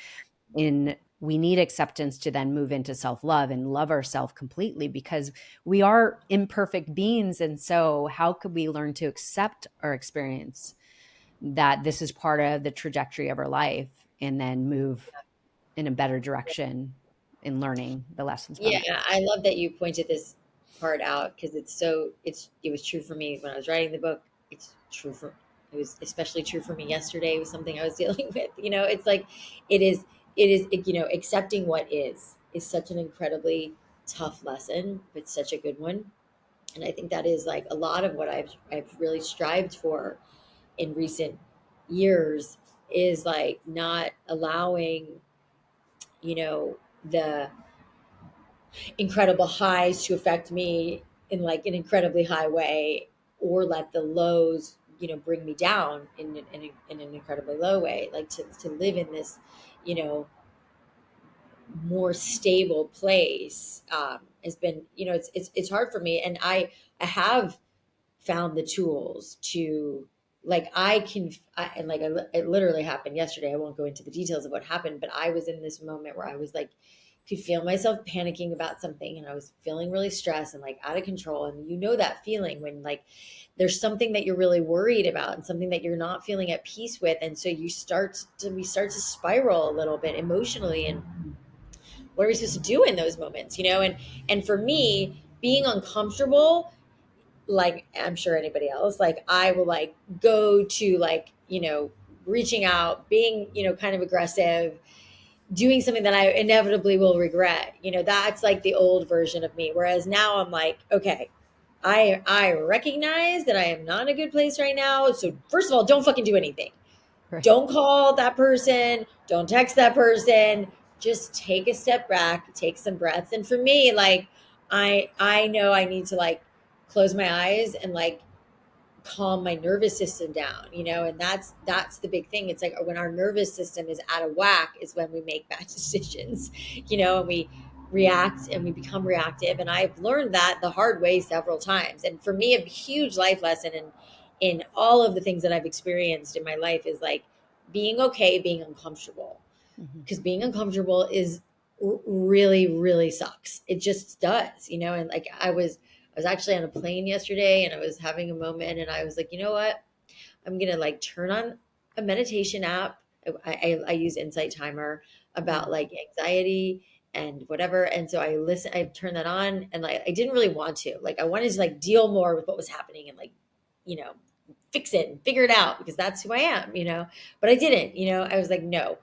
In we need acceptance to then move into self-love and love ourselves completely because we are imperfect beings. And so how could we learn to accept our experience, that this is part of the trajectory of our life, and then move in a better direction in learning the lessons from Yeah, it? I love that you pointed this part out because it was true for me when I was writing the book. It was especially true for me yesterday with something I was dealing with. It's like it is accepting what is such an incredibly tough lesson, but such a good one. And I think that is like a lot of what I've really strived for in recent years is like not allowing, the incredible highs to affect me in like an incredibly high way, or let the lows bring me down in an incredibly low way, like to live in this you know more stable place has been, it's hard for me. And I have found the tools to, like, and like it literally happened yesterday. I won't go into the details of what happened, but I was in this moment where I was like, could feel myself panicking about something, and I was feeling really stressed and like out of control. And that feeling when like there's something that you're really worried about and something that you're not feeling at peace with, and so we start to spiral a little bit emotionally. And what are we supposed to do in those moments, and for me, being uncomfortable, like I'm sure anybody else, like I will like go to like, reaching out, being, kind of aggressive, doing something that I inevitably will regret. That's like the old version of me. Whereas now I'm like, okay, I recognize that I am not in a good place right now. So first of all, don't fucking do anything. Right. Don't call that person, don't text that person. Just take a step back, take some breaths. And for me, like I know I need to like close my eyes and like calm my nervous system down, and that's the big thing. It's like when our nervous system is out of whack is when we make bad decisions, and we react and we become reactive. And I've learned that the hard way several times. And for me, a huge life lesson in all of the things that I've experienced in my life is like being okay being uncomfortable, Mhm. because being uncomfortable is really, really sucks. It just does, and like I was actually on a plane yesterday and I was having a moment and I was like, you know what? I'm gonna like turn on a meditation app. I use Insight Timer about Mm. like anxiety and whatever. And so I turned that on, and like I didn't really want to. Like I wanted to like deal more with what was happening and like, you know, fix it and figure it out because that's who I am, but I didn't, I was like, no,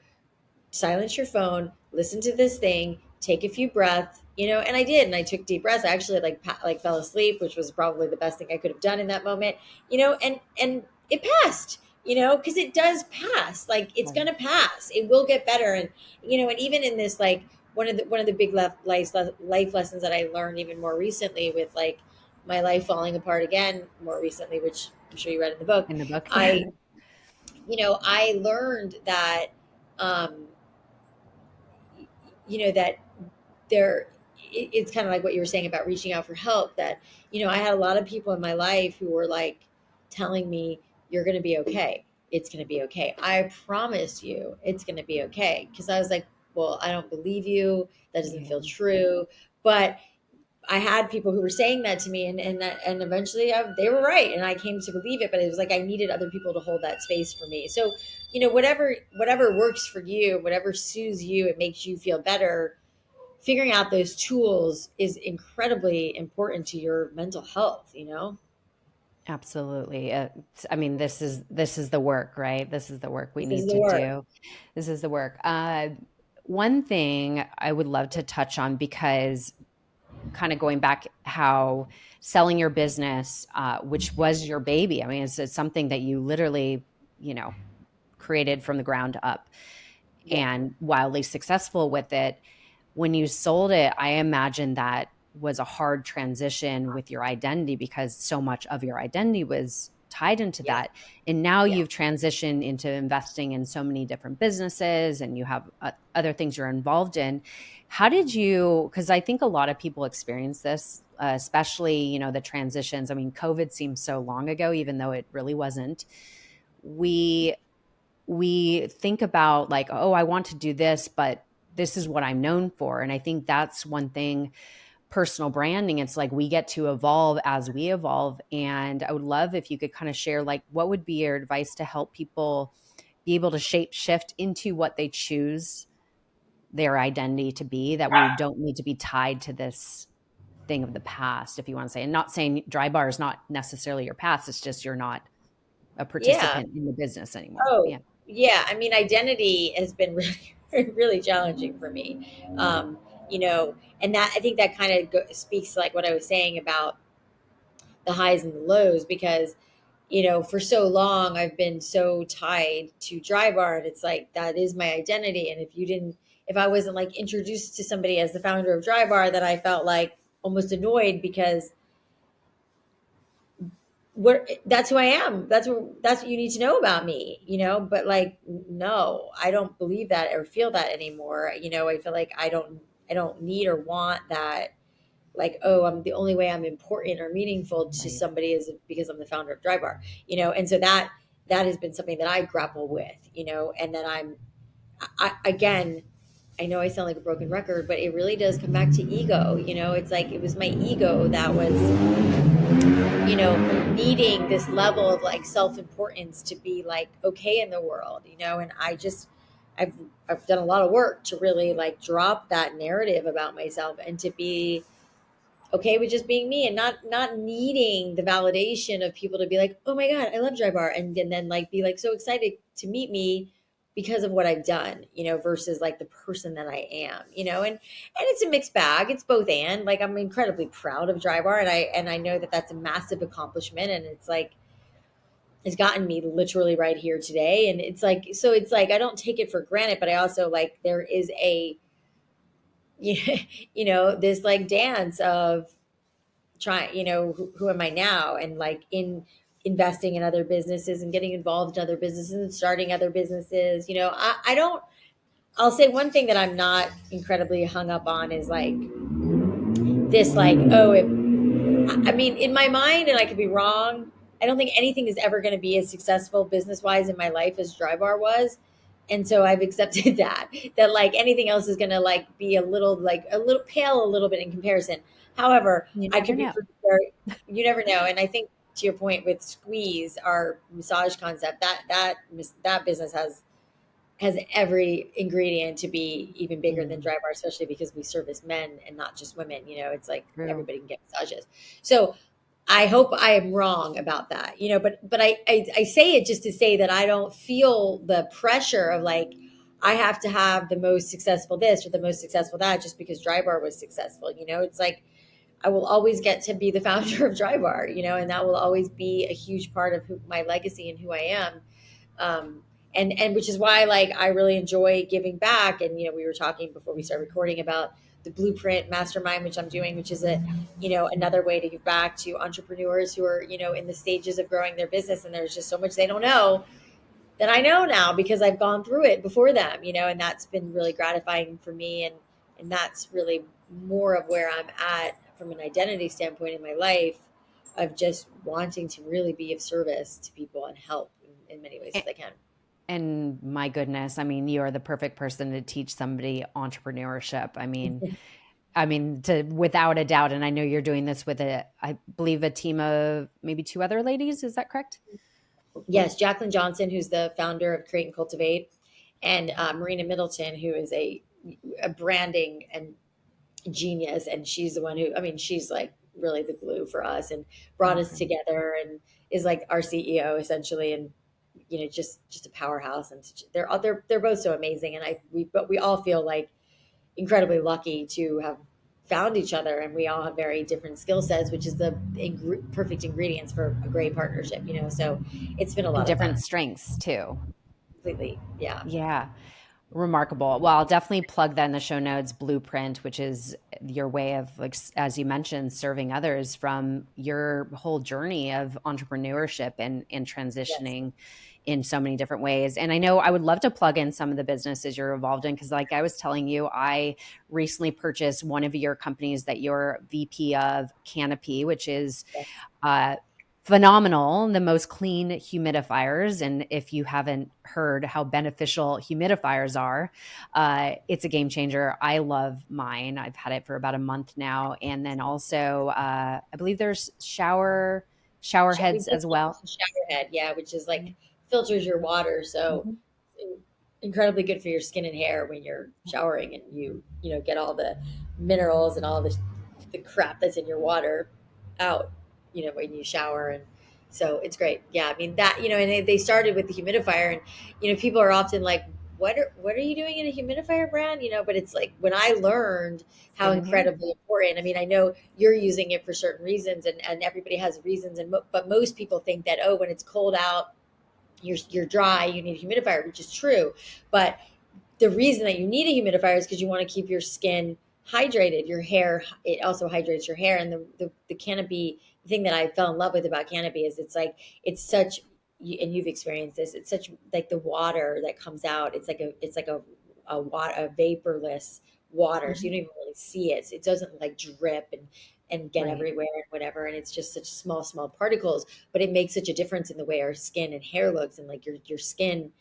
silence your phone, listen to this thing, take a few breaths, and I did, and I took deep breaths. I actually like fell asleep, which was probably the best thing I could have done in that moment, and it passed, because it does pass. Like it's Right. gonna pass. It will get better, and and even in this like one of the big life lessons that I learned even more recently with like my life falling apart again more recently, which I'm sure you read in the book. In the book. I learned that um that there it's kind of like what you were saying about reaching out for help, that I had a lot of people in my life who were like telling me, you're going to be okay, it's going to be okay, I promise you it's going to be okay, because I was like, well, I don't believe you, that doesn't Yeah. feel true. But I had people who were saying that to me, and eventually they were right, and I came to believe it. But it was like I needed other people to hold that space for me. So, whatever works for you, whatever soothes you, it makes you feel better. Figuring out those tools is incredibly important to your mental health. Absolutely. I mean, this is the work, right? This is the work we This is need the to work. do. This is the work. One thing I would love to touch on, because kind of going back how selling your business, which was your baby. I mean, it's something that you literally, you know, created from the ground up Yeah. and wildly successful with it. When you sold it, I imagine that was a hard transition with your identity, because so much of your identity was tied into Yeah. that. And now Yeah. you've transitioned into investing in so many different businesses, and you have other things you're involved in. How did you, because I think a lot of people experience this, especially, the transitions. I mean, COVID seems so long ago, even though it really wasn't. We think about like, oh, I want to do this, but this is what I'm known for. And I think that's one thing, personal branding. It's like we get to evolve as we evolve. And I would love if you could kind of share, like, what would be your advice to help people be able to shape shift into what they choose their identity to be, that we don't need to be tied to this thing of the past, if you want to say. And not saying Drybar is not necessarily your past, it's just you're not a Yeah. participant in the business anymore. Oh, Yeah. yeah. I mean, identity has been really, really challenging for me. And that I think that kind of speaks to like what I was saying about the highs and the lows, because for so long I've been so tied to Drybar, and it's like that is my identity. And if I wasn't like introduced to somebody as the founder of Drybar, that I felt like almost annoyed, because that's who I am. That's what you need to know about me, but like, no, I don't believe that or feel that anymore. I feel like I don't need or want that, like, oh, I'm the only way I'm important or meaningful to Right. somebody is because I'm the founder of Drybar, and so that has been something that I grapple with, and then again, I know I sound like a broken record, but it really does come back to ego. It's like it was my ego that was, needing this level of like self-importance to be like okay in the world, and I've I've done a lot of work to really like drop that narrative about myself and to be okay with just being me, and not needing the validation of people to be like, oh my god, I love Drybar, and then like be like so excited to meet me because of what I've done, versus like the person that I am, and it's a mixed bag. It's both, and like I'm incredibly proud of Drybar, and I know that that's a massive accomplishment, and it's like it's gotten me literally right here today, and it's like I don't take it for granted, but I also like there is a this like dance of trying, who am I now, and like in investing in other businesses and getting involved in other businesses and starting other businesses. I don't. I'll say one thing that I'm not incredibly hung up on is like this, like, oh, if I mean, in my mind, and I could be wrong, I don't think anything is ever going to be as successful business wise in my life as Drybar was. And so I've accepted that like anything else is going to like be a little pale, a little bit in comparison. However, You I never could be know. pretty very, you never know. And I think to your point with Squeeze, our massage concept, that business has every ingredient to be even bigger than Mm, Drybar, especially because we service men and not just women. It's like true. everybody can get massages. So I hope I am wrong about that, but I say it just to say that I don't feel the pressure of like, I have to have the most successful this or the most successful that just because Drybar was successful. It's like I will always get to be the founder of Drybar, and that will always be a huge part of my legacy and who I am. Um, and which is why like I really enjoy giving back. And we were talking before we started recording about the Blueprint Mastermind, which I'm doing, which is another way to give back to entrepreneurs who are in the stages of growing their business, and there's just so much they don't know that I know now because I've gone through it before them, and that's been really gratifying for me. And that's really more of where I'm at from an identity standpoint in my life, of just wanting to really be of service to people and help in many ways as I can. And my goodness, I mean, you are the perfect person to teach somebody entrepreneurship. I mean, to without a doubt, and I know you're doing this with I believe a team of maybe two other ladies. Is that correct? Yes, Jacqueline Johnson, who's the founder of Create and Cultivate, and Marina Middleton, who is a branding and genius, and she's the one who, I mean, she's like really the glue for us and brought us Okay. together and is like our CEO essentially, and just a powerhouse. And they're both so amazing, and but we all feel like incredibly lucky to have found each other, and we all have very different skill sets, which is the perfect ingredients for a great partnership. So it's been a And lot of different fun. strengths too. Completely, yeah. Yeah. Remarkable. Well, I'll definitely plug that in the show notes. Blueprint, which is your way of, like, as you mentioned, serving others from your whole journey of entrepreneurship and Yes. transitioning in so many different ways. And I know I would love to plug in some of the businesses you're involved in because, like I was telling you, I recently purchased one of your companies that you're VP of, Canopy, which is Yes. uh, phenomenal, the most clean humidifiers. And if you haven't heard how beneficial humidifiers are, it's a game changer. I love mine. I've had it for about a month now. And then also, I believe there's shower We heads just as well. launched a shower head, yeah, which is like filters your water, so Mhm. incredibly good for your skin and hair when you're showering, and you get all the minerals and all the crap that's in your water out, when you shower. And so it's great. Yeah, I mean that, and they started with the humidifier, and people are often like, what are you doing in a humidifier brand? But it's like when I learned how Skin and hair. incredibly important. I mean, I know you're using it for certain reasons, and everybody has reasons, but most people think that, oh, when it's cold out, you're dry, you need a humidifier, which is true. But the reason that you need a humidifier is because you want to keep your skin hydrated. Your hair, it also hydrates your hair. And the Canopy, the thing that I fell in love with about Canopy is it's like, it's such, and you've experienced this, it's such like the water that comes out. It's like a vaporless water. So you Mhm. don't even really see it. So it doesn't like drip and get Right. everywhere and whatever. And it's just such small particles, but it makes such a difference in the way our skin and hair looks. And like your skin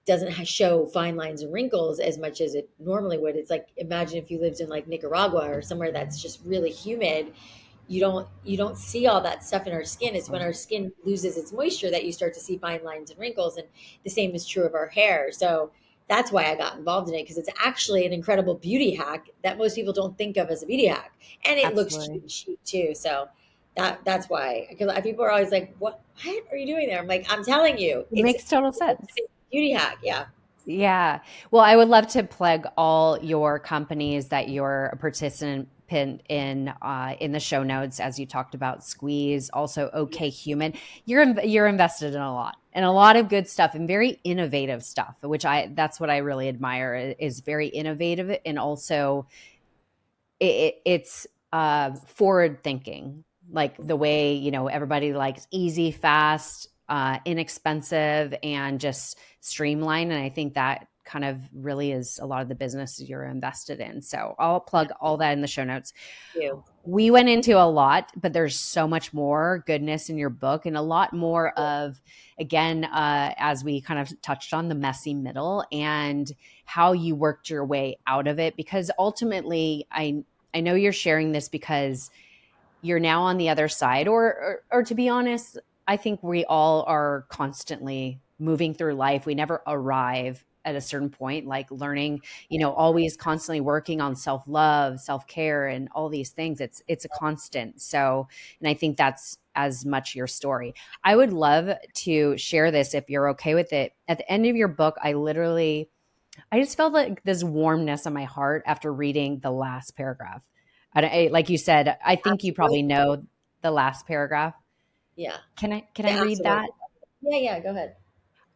doesn't show fine lines and wrinkles as much as it normally would. It's like, imagine if you lived in like Nicaragua or somewhere that's just really humid. You don't see all that stuff in our skin. It's when our skin loses its moisture that you start to see fine lines and wrinkles. And the same is true of our hair. So that's why I got involved in it, because it's actually an incredible beauty hack that most people don't think of as a beauty hack. And it looks Absolutely. cute and chic too. So that's why, because people are always like, what are you doing there? I'm like, I'm telling you, It it's makes total sense. beauty hack. Yeah. Yeah. Well, I would love to plug all your companies that you're a participant in the show notes, as you talked about Squeeze, also OK Human. You're invested in a lot of good stuff and very innovative stuff, which that's what I really admire, is very innovative, and also it's forward thinking, like the way everybody likes easy, fast, inexpensive, and just streamlined. And I think that kind of really is a lot of the businesses you're invested in. So I'll Yeah. plug all that in the show notes. You. We went into a lot, but there's so much more goodness in your book, and a lot more of, again, as we kind of touched on, the messy middle and how you worked your way out of it. Because ultimately, I know you're sharing this because you're now on the other side, or to be honest, I think we all are constantly moving through life. We never arrive at a certain point, like learning, always constantly working on self-love, self-care, and all these things. It's a constant. So, and I think that's as much your story. I would love to share this if you're okay with it. At the end of your book, I just felt like this warmness in my heart after reading the last paragraph. Like you said, I think you Absolutely. probably know the last paragraph. Yeah. Can I Yeah, read that? absolutely. Yeah, yeah, go ahead.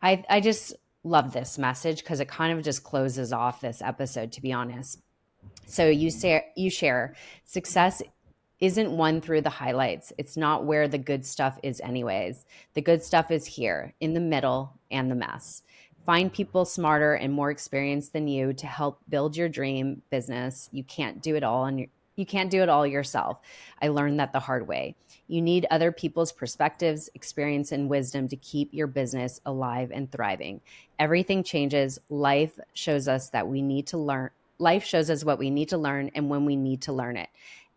I just love this message because it kind of just closes off this episode, to be honest. So you share success isn't won through the highlights. It's not where the good stuff is anyways. The good stuff is here in the middle and the mess. Find people smarter and more experienced than you to help build your dream business. You can't do it all yourself. I learned that the hard way. You need other people's perspectives, experience, and wisdom to keep your business alive and thriving. Everything changes. Life shows us what we need to learn and when we need to learn it.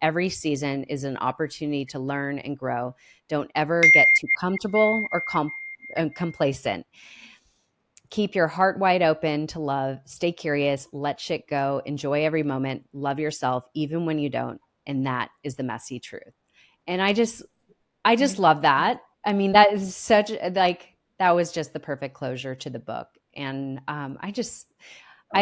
Every season is an opportunity to learn and grow. Don't ever get too comfortable or complacent. Keep your heart wide open to love. Stay curious. Let shit go. Enjoy every moment. Love yourself, even when you don't. And that is the messy truth. And I just love that. I mean, that is such like that was just the perfect closure to the book. And I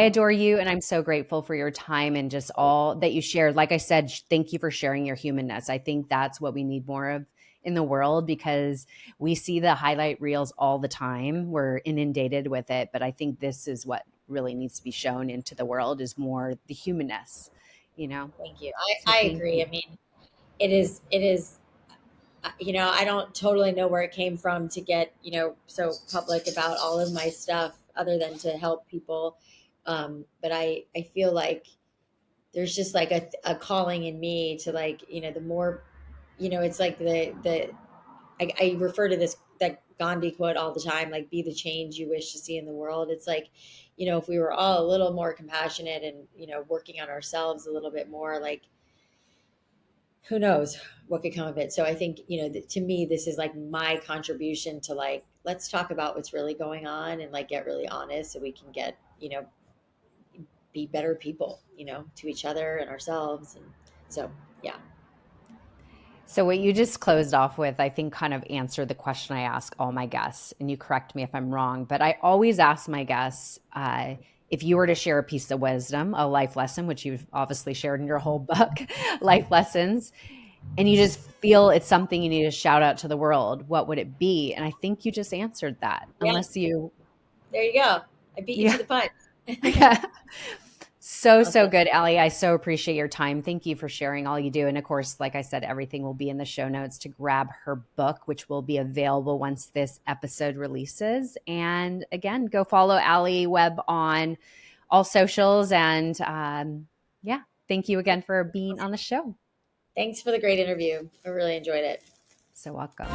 adore you, and I'm so grateful for your time and just all that you shared. Like I said, thank you for sharing your humanness. I think that's what we need more of in the world because we see the highlight reels all the time. We're inundated with it, but I think this is what really needs to be shown into the world is more the humanness, you know? Thank you. So I thank agree. you. I mean, it is, I don't totally know where it came from to get, so public about all of my stuff other than to help people. But I feel like there's just like a calling in me to like, the more, it's like I refer to that Gandhi quote all the time, like be the change you wish to see in the world. It's like, if we were all a little more compassionate and, working on ourselves a little bit more, like, who knows what could come of it. So I think, to me, this is like my contribution to like, let's talk about what's really going on and like get really honest so we can get, be better people, to each other and ourselves. And so, yeah. So, what you just closed off with, I think, kind of answered the question I ask all my guests. And you correct me if I'm wrong, but I always ask my guests if you were to share a piece of wisdom, a life lesson, which you've obviously shared in your whole book, life lessons, and you just feel it's something you need to shout out to the world, what would it be? And I think you just answered that, Yeah. unless you, There you go. I beat you to yeah. the punch. So Awesome. good, Alli. I so appreciate your time. Thank you for sharing all you do. And of course, like I said, everything will be in the show notes to grab her book, which will be available once this episode releases. And again, go follow Alli Webb on all socials. And yeah, thank you again for being on the show. Thanks for the great interview. I really enjoyed it. So welcome.